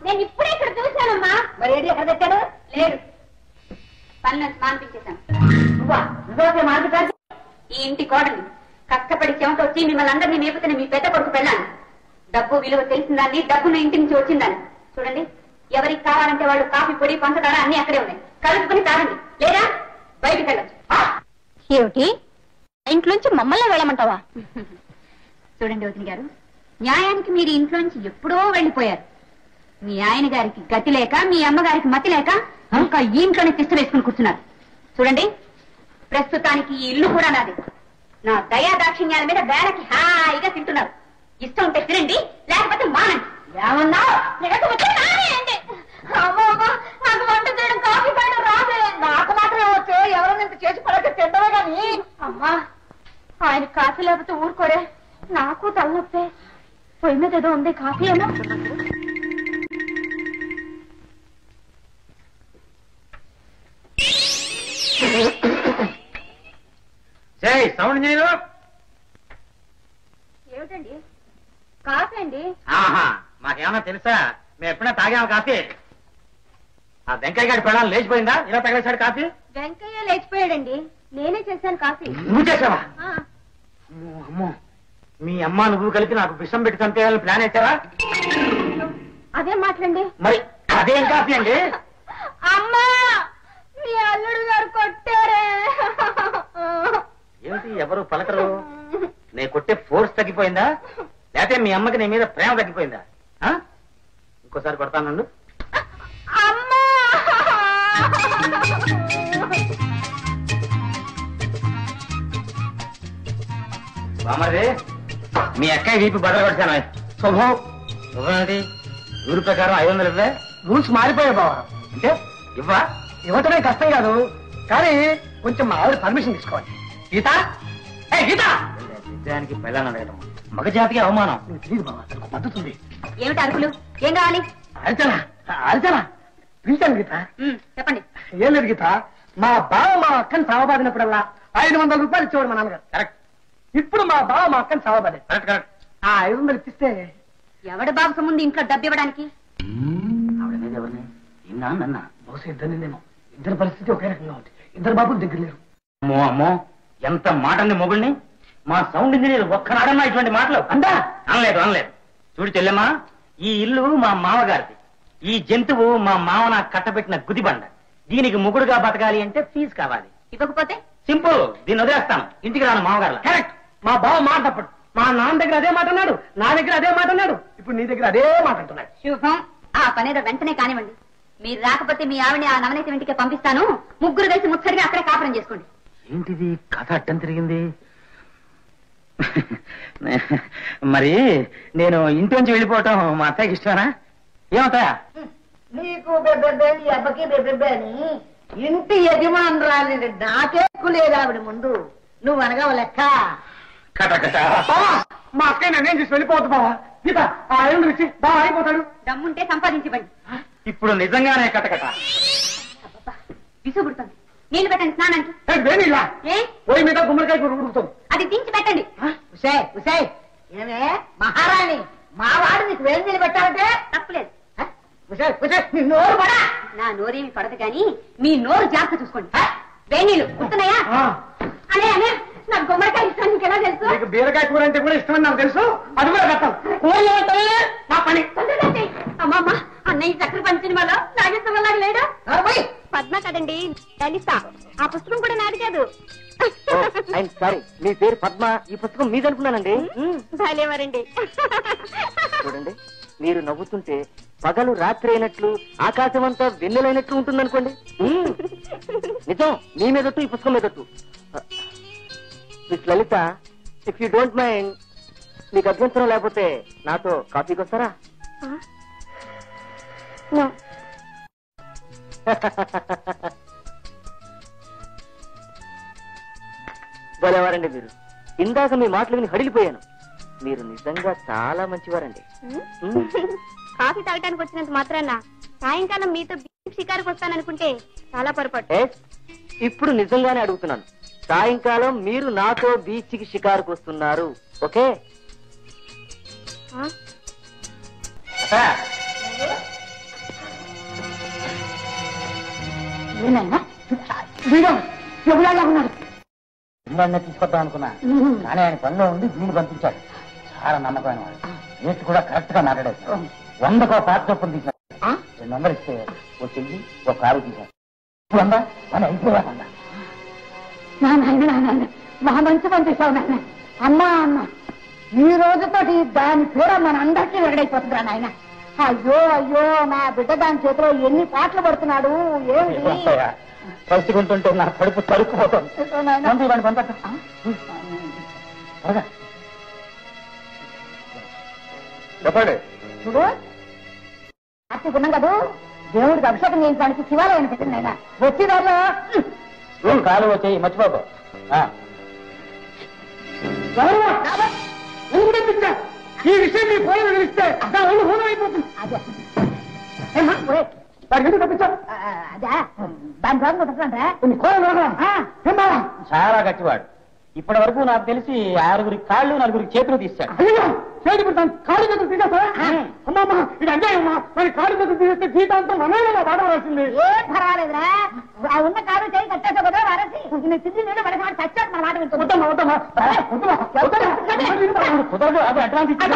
నేను ఇప్పుడే ఇక్కడ చూశానమ్మా. మరి ఏడి ఎక్కడ తెచ్చాడు? లేడు, పనులు మానిపించేశాను. ఈ ఇంటి కోడలు కష్టపడి చెమట వచ్చి మిమ్మల్ని అందరినీ మేపుతున్న మీ పెద్ద కొడుకు పెళ్ళాను. డబ్బు విలువ తెలిసిందాన్ని, డబ్బును ఇంటి నుంచి వచ్చిందని. చూడండి, ఎవరికి కావాలంటే వాళ్ళు కాఫీ పొడి పంచదార అన్ని అక్కడే ఉన్నాయి, కలుపుకుని తాగండి, లేదా బయటకు వెళ్ళచ్చు. ఏమిటి, ఇంట్లోంచి మమ్మల్ని వెళ్ళమంటావా? చూడండి వదిన గారు, న్యాయానికి మీరు ఇంట్లోంచి ఎప్పుడో వెళ్ళిపోయారు. మీ ఆయన గారికి గతి లేక, మీ అమ్మగారికి మతి లేక ఇంకా ఈ ఇంట్లోనే తిష్ట వేసుకుని కూర్చున్నారు. చూడండి, ప్రస్తుతానికి ఈ ఇల్లు కూడా నాది. నా దయా దాక్షిణ్యాల మీద వేళకి హాయిగా తింటున్నారు. ఇష్టం ఉంటే తినండి, లేకపోతే మానండి. ఏమన్నా నాకు వంట చేయడం, కాఫీ పడడం రాదే. నాకు మాత్రమే వచ్చే, ఎవరో ఇంత చేసి పడక తింటవే కానీ. అమ్మా, ఆయన కాఫీ లేకపోతే ఊరుకోరే, నాకు తలనొప్పే. పొయ్యి మీద ఏదో ఉంది, కాఫీ ఏమో. సౌండ్ చేయను. ఏమిటండి? కాఫీ అండి. మాకేమన్నా తెలుసా? మేము ఎప్పుడైనా తాగాము కాఫీ. ఆ వెంకయ్య గారి పెళ్ళాలు లేచిపోయిందా? ఇలా తగలేశాడు కాఫీ? వెంకయ్య లేచిపోయాడండి, నేనే చేశాను కాఫీ. నువ్వు చేసావా? అమ్మో, మీ అమ్మ నువ్వు కలిపి నాకు విషం పెట్టి చంపేయాలని ప్లాన్ వేసావా? అదే మాట్లాడండి. మరి అదేం కాఫీ అండి? అమ్మా, మీ అల్లుడు గారు కొట్టారే. ఏమిటి, ఎవరు పలకరు? నే కొట్టే ఫోర్స్ తగ్గిపోయిందా, లేకపోతే మీ అమ్మకి నీ మీద ప్రేమ తగ్గిపోయిందా? ఇంకోసారి కొడతాను. బామర్ది, మీ అక్కయ్య వీపు బదలు కొట్టాను. శుభం. శుభం ఏంటి? ఊరి ప్రకారం 500 ఇవ్వే. రూల్స్ మారిపోయాయి బావ. అంటే ఇవ్వా? ఇవ్వటమే కష్టం కాదు, కానీ కొంచెం మా ఆవిడ పర్మిషన్ తీసుకోవాలి. గీత, గీత, నిజానికి పెళ్ళాలని అడగటం మగజాతికి అవమానం. నీకు తెలియదు బాబా, తనకు పద్ధతి ఉంది. ఏమిటి అరుపులు? ఏం కావాలి? అరిచనా అరిచనా పిలిచాను గీత. చెప్పండి. ఏం లేదు గీత, మా బావ మా అక్కని సావబాదినప్పుడల్లా 500 రూపాయలు ఇచ్చేవాడు మా నాన్నగారు. కరెక్ట్. ఇప్పుడు మా బావ మా అక్కని సావబాదే. Correct correct. ఆ 500 ఇప్పిస్తే ఎవడి బాబు ముందు ఇంట్లో డబ్బు ఇవ్వడానికి? ఆవిడ మీద ఎవరిని? నాన్న. బహుశా ఇద్దరినేమో. ఇద్దరు పరిస్థితి ఒకే రకంగా ఉంది. ఇద్దరు బాబులు దగ్గర లేరు. అమ్మో అమ్మో, ఎంత మాటండి మొగుల్ని. మా సౌండ్ ఇంజనీర్ ఒక్కనాడన్నా ఇటువంటి మాటలు అందా? అనలేదు అనలేదు. చూడు చెల్లెమ్మా, ఈ ఇల్లు మా మామగారిది. ఈ జంతువు మా మామ నాకు కట్టబెట్టిన గుదిబండ. దీనికి ముగుడుగా బతకాలి అంటే ఫీజు కావాలి. ఇవ్వకపోతే సింపుల్, దీన్ని వదిలేస్తాను, ఇంటికి రాను మామగారు. కరెక్ట్. మా బావ మాట తప్పడు. మా నాన్న దగ్గర అదే మాట అన్నాడు, నా దగ్గర అదే మాట అన్నాడు, ఇప్పుడు నీ దగ్గర అదే మాట అంటున్నాడు. శుభం. ఆ పనేదో వెంటనే కానివ్వండి. మీరు రాకపోతే మీ ఆవిడని ఆ నవనీతి ఇంటికి పంపిస్తాను. ముగ్గురు కలిసి ముచ్చడిగా అక్కడే కాపురం చేసుకోండి. ఏంటిది కథ అడ్డం తిరిగింది? మరి నేను ఇంటి నుంచి వెళ్ళిపోవటం మా అత్తయ్యకి ఇష్టమేనా? ఏమవుతాయా? నీకు బెబ్బెబ్బే, నీ అబ్బకి బెబ్బెబ్బే అని ఇంటి యజమానురాలి నాకే లేదు ఆవిడ ముందు. నువ్వు అనగా లెక్క. మా అక్కయ్య నన్నేం చేసి వెళ్ళిపోవద్దు బావా. గీత, ఆ 500 ఇచ్చి బాగా అయిపోతాడు. దమ్ముంటే సంపాదించివ్వండి. ఇప్పుడు నిజంగానే కటకట విసుగుడుతుంది. నీళ్లు పెట్టండి స్నానానికి. వేణిలా ఏ పోయి మీద గుమ్మడికాయ ఉడుకుతుంది. అది దించి పెట్టండి. ఉసే ఉసే, ఏమే మహారాణి, మా వాడు నీకు వేలు నీళ్ళు పెట్టాలంటే తప్పులేదు. ఉసే ఉసే, నీ నోరు పడా. నా నోరేమి పడదు కానీ మీ నోరు జాగ్రత్త చూసుకోండి. వేణీళ్ళు గుర్తున్నాయా? అనే అనే నాకు గుమ్మడికాయ ఇష్టం, నీకెలా తెలుసు? నీకు బీరకాయ కూర అంటే కూడా ఇష్టమని నాకు తెలుసు. అది కూడా కట్టం నా పని. అమ్మమ్మ, అన్నయ్య చక్ర పంచినిమాలో నాగేశ్వరలాగా లేడా? పద్మ కదండి, లలిత. ఆ పుస్తకం కూడా నాది కాదు. సారీ, మీ పేరు పద్మ, ఈ పుస్తకం మీది అనుకున్నానండి. భలేవారండి. చూడండి, మీరు నవ్వుతుంటే పగలు రాత్రి అయినట్లు, ఆకాశం అంతా వెన్నెలైనట్లు ఉంటుందనుకోండి. నిజం, మీ మీదట్టు ఈ పుస్తకం మీదట్టు. Miss Lalitha, if you don't mind, మీకు అభ్యంతరం లేకపోతే నాతో కాఫీకి వస్తారా? భలేవారండి మీరు. ఇందాక మీ మాటలు విని హడిలిపోయాను. మీరు నిజంగా చాలా మంచివారండి. కాఫీ తాగటానికి వచ్చినంత మాత్రాన సాయంకాలం మీతో బీచ్ షికారుకు వస్తాననుకుంటే చాలా పొరపాటు. ఇప్పుడు నిజంగానే అడుగుతున్నాను, సాయంకాలం మీరు నాతో బీచ్ కి షికారుకు వస్తున్నారు, ఓకే? ఏనైనా వీడు ఎవరిలా ఉన్నాడు. ఇంద్రాన్ని తీసుకొద్దాం అనుకున్నా, కానీ ఆయన పనిలో ఉండి వీళ్ళు పంపించాడు. చాలా నమ్మకమైన వాడు. రేటు కూడా కరెక్ట్ గా మాట్లాడారు. 100 పాత చొప్పులు తీశాడు. 200 ఇస్తే ఓ చెయ్యి ఒక కారు తీశాడు. 100 పని అయిపోయాకన్నా. నా నాయన మా మంచి పని చేశావు నాయన. అమ్మా అమ్మ ఈ రోజుతోటి దాని కూడా మన అందరికీ వెరడైపోతుందిరా నాయన. అయ్యో అయ్యో నా బిడ్డ దాని చేతిలో ఎన్ని పాటలు పడుతున్నాడు. ఏమిటి కలుసుకుంటుంటే నా కడుపు తరుక్కుపోతుంది. చెప్పండి. చూడు కార్తీక్ ఉన్నాం కదా, దేవుడికి అభిషేకం చేయించడానికి శివాలయం పెట్టింది ఆయన. వచ్చి దానిలో కాలు వచ్చాయి మర్చిపోకు. ఈ విషయం మీ ఫోన్ తెలిస్తే హోనం అయిపోతుంది. అదే అదే దాని ద్వారా తప్పంటే చాలా గట్టివాడు. ఇప్పటి వరకు నాకు తెలిసి 6 కాళ్ళు 4 చేతులు తీశాడు. కాళ్ళు చేతులు తీసేస్తారా? అమ్మమ్మా ఇది అన్యాయమ్మా. మరి కాళ్ళు చేతులు తీసేస్తే జీతాంతం మనమే వాడవలసింది. ఏం పర్వాలేదురా, ఆ ఉన్న కాలు చేయి కట్టేసా కదా వారేసి తిరిగి నీళ్ళు మనకి మాట చచ్చాడు మన మాట కుదరదు. అది అడ్వాన్స్ ఇచ్చి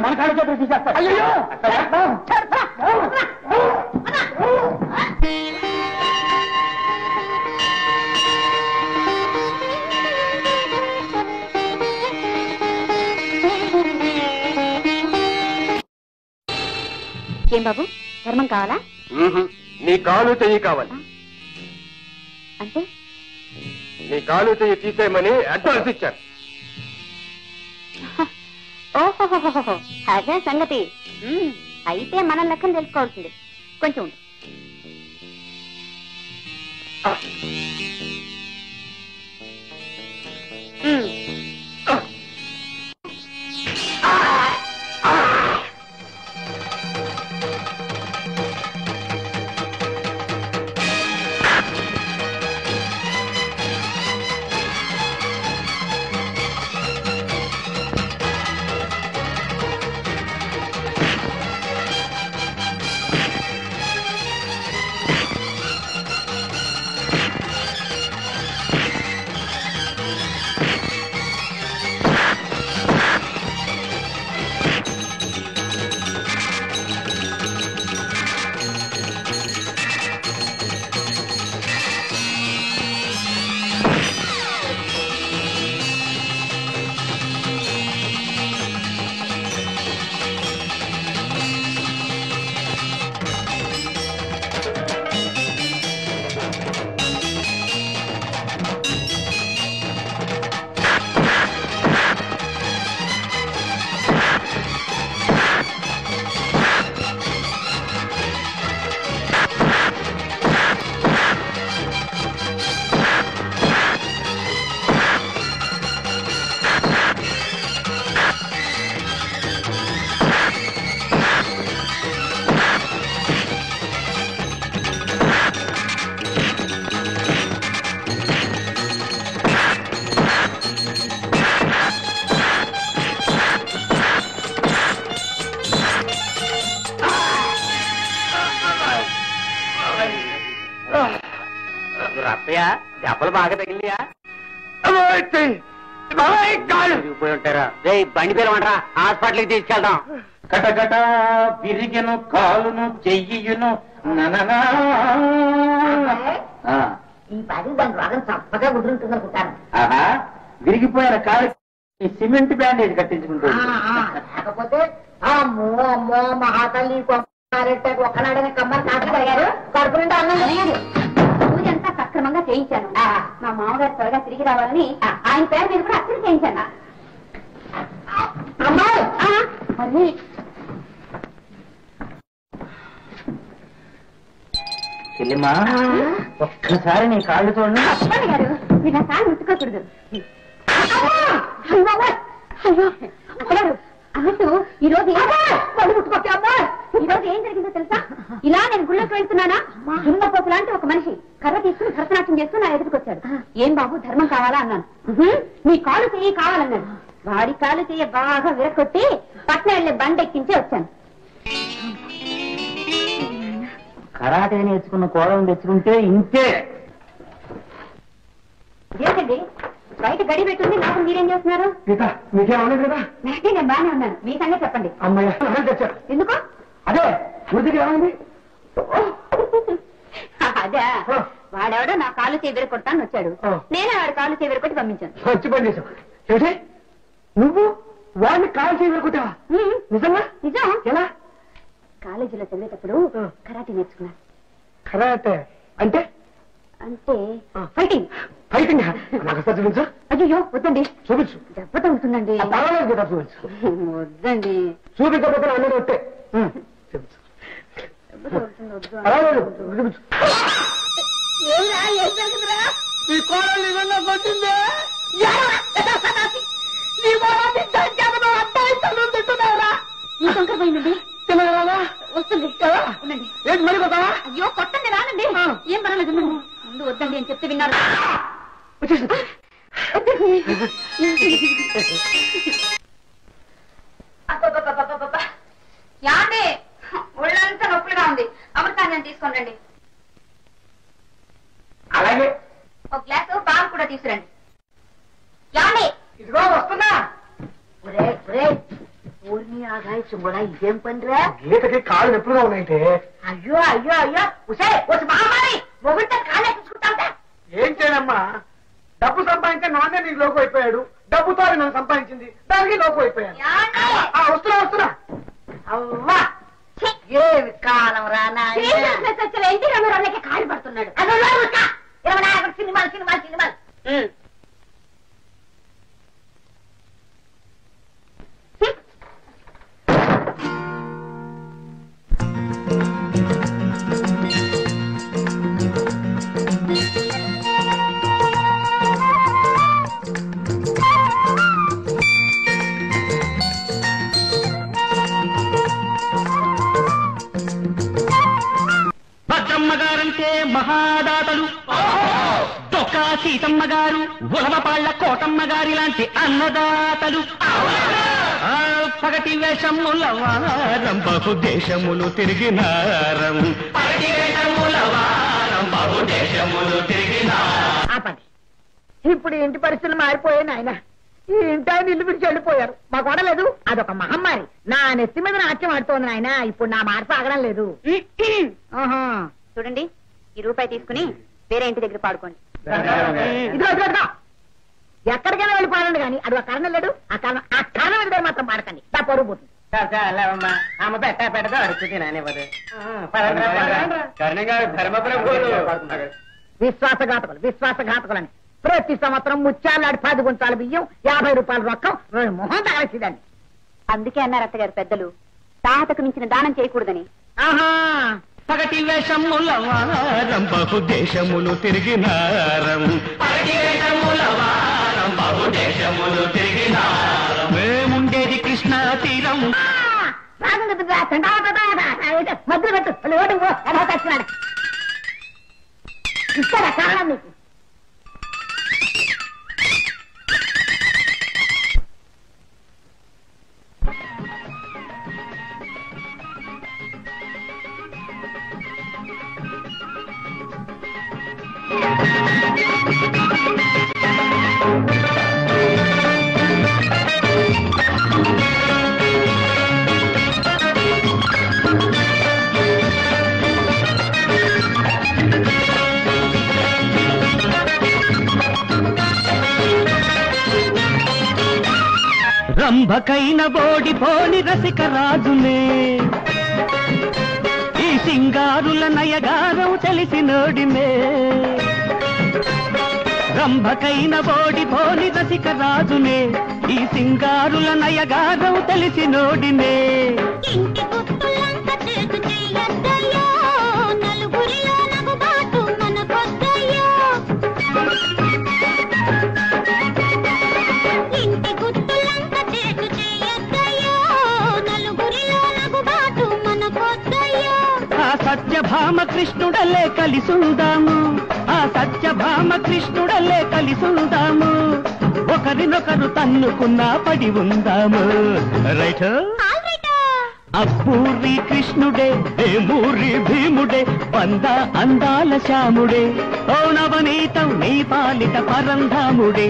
మన కాళ్ళు చేతులు తీసేస్తాడు. అయ్యో ఏం బాబు ధర్మం కావాలా? నీ కాలు చెయ్యి కావాలి. అంటే నీ కాలు చెయ్యి తీసేయమని అడ్వాన్స్ ఇచ్చారు. ఓహోహోహో అదే సంగతి. అయితే మన లెక్కను తెలుసుకోవాల్సింది. కొంచెం ఉండు. దెబ్బలు బాగా తగిలియా? పోయి ఉంటారా? బండి పేరమంటారా? హాస్పిటల్కి తీసుకెళ్దాం. కటకట విరిగిను కాలును చెయ్యిను. ఈ పది దాని రోగం చప్పగా కుదురుతుంది అనుకుంటాను. ఆహా, విరిగిపోయిన కాలు సిమెంట్ బ్యాండేజ్ కట్టించుకుంటుంది. కాకపోతే అమ్మో అమ్మో మహాతల్లి ఒక్కనాడనే కమ్మని కాటగారు కడుపు నుండి అన్నం కలిగారు. పూజ అంతా సక్రమంగా చేయించాను. మా మామగారు త్వరగా తిరిగి రావాలని ఆయన పేరు మీద కూడా అక్కడ చేయించాను. అమ్మాయి చెల్లిమా, ఒక్కసారి నీ కాళ్ళు చూడండి. చెప్పండి గారు, మీరు నా కాళ్ళు ముట్టుకోకూడదు. అన్నట్టు ఈ రోజు ఏం జరిగిందో తెలుసా? ఇలా నేను గుళ్ళకి వెళ్తున్నానా, దున్నపోతు లాంటి ఒక మనిషి కర్ర తీసుకుని భరతనాట్యం చేస్తూ నా ఎదురుకొచ్చాడు. ఏం బాబు ధర్మం కావాలా అన్నాను. నీ కాలు చెయ్యి కావాలన్నాడు. వాడి కాలు చెయ్యి బాగా విరకొట్టి పట్నం వెళ్లే బండి ఎక్కించి వచ్చాను. కరాటే నేర్చుకున్న కోడలు తెచ్చుకుంటే ఇంతే. ఏంటండి బయట గడి పెట్టుంది, నాకు మీరేం చేస్తున్నారు? మీకేమలేదు కదా? నేను బాగానే ఉన్నాను, మీ సంగతి చెప్పండి. అమ్మాయి తెచ్చారు. ఎందుకు? అదే వృద్ధికి ఏమైంది? అదే వాడెవడో నా కాలు చేవిర కొడతాను వచ్చాడు, నేనే వాడి కాలు చేవిర కొట్టి పంపించాను. వచ్చి పని చేసావు. ఏమిటి నువ్వు వాడిని కాల్ చేయగలుగుతావా? నిజంగా? నిజం. ఎలా? కాలేజీలో చదివేటప్పుడు కరాటే నేర్చుకున్నాను. కరాటే అంటే? అంటే ఫైటింగ్. ఫైటింగ్ నాకు ఒకసారి చూపించు. అయ్యో వద్దండి. చూపించు. దెబ్బ తగ్గుతుందండి. పర్వాలేదు కదా, చూపించు. వద్దండి. చూపించకపోతే అన్నీ వస్తే చూపించు. పర్వాలేదు చూపించు. ఈ కోడలు నిజంగా కొట్టిందే. ఈ శంకర్ పోయిందండి. తినగలరా? వస్తుంది. ఉండండి. ఏంటి మరి కొట్టావా? అయ్యో కొట్టండి, రానండి. ఏం పర్వాలేదు, ముందు వద్దండి అని చెప్తే విన్నారు. వచ్చేసింది. యాండి ఒళ్ళంతా నొప్పులుగా ఉంది, అమృతాంజన్ తీసుకొని రండి. అలాగే. ఒక గ్లాసు పాలు కూడా తీసుకురండి. యాండి ఇదిగో వస్తున్నా. ఊరిని ఆగాయచ్చు కూడా ఇదేం పనిరా? గీతకి కాళ్ళు నొప్పులుగా ఉన్నాయంటే. అయ్యో అయ్యో అయ్యో ఉసే వచ్చి మహామారి మొగుడితో కాలే తీసుకుంటా. ఏం చేయనమ్మా, డబ్బు సంపాదించే నాన్నే నీకు లోకు అయిపోయాడు, డబ్బుతో నన్ను సంపాదించింది, దానికి లోకు అయిపోయాను. వస్తున్నా వస్తున్నా. అవ్వా ఏమి కాలం రా ఎన్టీ రామారావుకి కాలు పడుతున్నాడు. సినిమాలు సినిమాలు సినిమాలు. భద్రమ్మ గారంటే మహాదాతలు, దొక్కా సీతమ్మ గారు, ఉలవపాళ్ల కోటమ్మ గారి లాంటి అన్నదాతలు. పగటి వేషముల వారం బహుదేశములు తిరిగినారం. పగటి వేషముల వారం బహుదేశములు తిరిగినారం. ఆపండి. ఇప్పుడు ఇంటి పరిస్థితులు మారిపోయాయి నాయన. ఈ ఇంటి ఆయన ఇల్లు విడిచి వెళ్ళిపోయారు. మా కొడలేదు, అదొక మహమ్మారి. నా నెత్తి మీద నాట్యం ఆడుతోంది నాయన. ఇప్పుడు నా మాట ఆగడం లేదు. చూడండి, ఈ రూపాయి తీసుకుని వేరే ఇంటి దగ్గర పాడుకోండి. ఇదిగో ఇదిగో ఇదిగో. ఎక్కడికైనా వెళ్ళి పాడండి కానీ అది ఒక కారణం లేడు. ఆ కారణం దగ్గర మాత్రం పాడకండి, నా పరుగు పోతుంది. విశ్వాసఘాతకులు విశ్వాసఘాతకులని ప్రతి సంవత్సరం ముత్యాలాడి 10 గుంటాల బియ్యం, 50 రూపాయల రొక్కం మొహం తగలేసిదండి. అందుకే అన్నారు అత్తగారు పెద్దలు, తాహతకు మించిన దానం చేయకూడదని. ఆహా, పగటి వేషముల వారం బహుదేశములు తిరిగినారం. పగటి వేషముల వారం బహుదేశములు తిరిగినారం. మేముండేది కృష్ణా తీరం. మధ్యలో పెట్టు ఓటు ఎలా తెచ్చినాడు ఇస్తారా కారణం మీకు? రంభకైన బోడిపోని రసిక రాజునే, ఈ సింగారుల నయగారం తెలిసినోడినే. రంభకైన బోడిపోని రసిక రాజునే, ఈ సింగారుల నయగారం తెలిసినోడినే. ఇంటి గుట్టులంత చేతు చెయ్యొద్దయ్యో, నలుగురిలో నగుబాటు మనకొద్దయ్యో. ఇంటి గుట్టులంత చేతు చెయ్యొద్దయ్యో, నలుగురిలో నగుబాటు మనకొద్దయ్యో. ఆ సత్యభామ కృష్ణుడలే కలిసుందాము, ఆ సత్యభామ కృష్ణుడలే కలిసుందాము. ఒకరినొకరు తన్నుకున్నా పడి ఉందాము. రైట్ అబ్బూరి కృష్ణుడే వేమూరి భీముడే వంద అందాల శ్యాముడే ఓ నవనీతం నీ పాలిట పరంధాముడే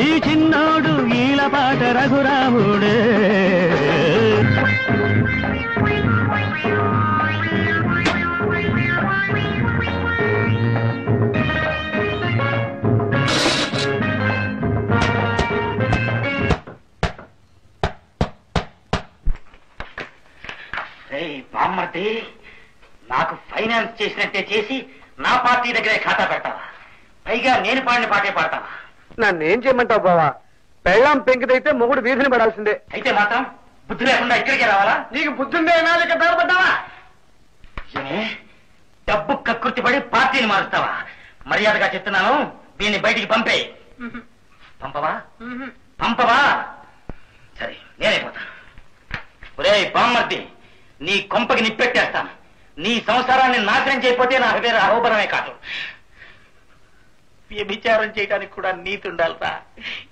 ఈ చిన్నోడు ఈలపాట రఘురాముడే. బామ్మర్ది, నాకు ఫైనాన్స్ చేసినట్టే చేసి నా పార్టీ దగ్గరే ఖాతా పెడతావా? పైగా నేను పాడిన పాటే పాడతావా? నన్నేం చేయమంటావు బావా? పెళ్ళాం పెంకిదైతే మొగుడు వీధిని పడాల్సిందే. అయితే మాత్రం బుద్ధి లేకుండా ఇక్కడికే రావాలా? నీకు బుద్ధుండేనా లేక దారిపడ్డావా? డబ్బు కక్కుర్తి పడి పార్టీని మారుస్తావా? మర్యాదగా చెప్తున్నాను, దీన్ని బయటికి పంపే. పంపవా? పంపవా? సరే, నేనే పోతాను. ఒరేయ్ బామ్మర్ది, నీ కొంపకి నిప్పెట్టేస్తాను. నీ సంసారాన్ని నాశనం చేయకపోతే నా పేరు అహోబరమే కాదు. వ్యభిచారం చేయడానికి కూడా నీతి ఉండాలిరా.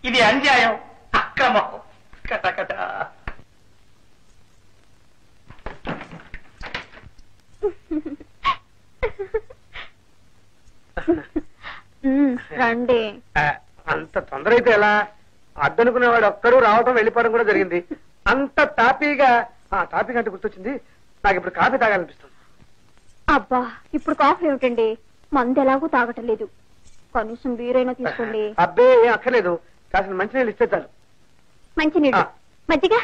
ఇది అన్యాయం, అక్రమం. కటకట. రండి. అంత తొందర అయితే ఎలా? అద్దనుకునేవాడు ఒక్కడు రావడం వెళ్ళిపోవడం కూడా జరిగింది. అంత తాపీగా టాపిక్ అంటే గుర్తొచ్చింది, నాకు ఇప్పుడు కాఫీ తాగాలనిపిస్తుంది. అబ్బా, ఇప్పుడు కాఫీ ఏమిటండి? మందు ఎలాగూ తాగటం లేదు, కనీసం బీరైనా తీసుకోండి. అబ్బే ఏం అక్కర్లేదు, కాసిన మంచినీళ్ళు ఇస్తే చాలు. మంచినీళ్ళు, మజ్జిగ.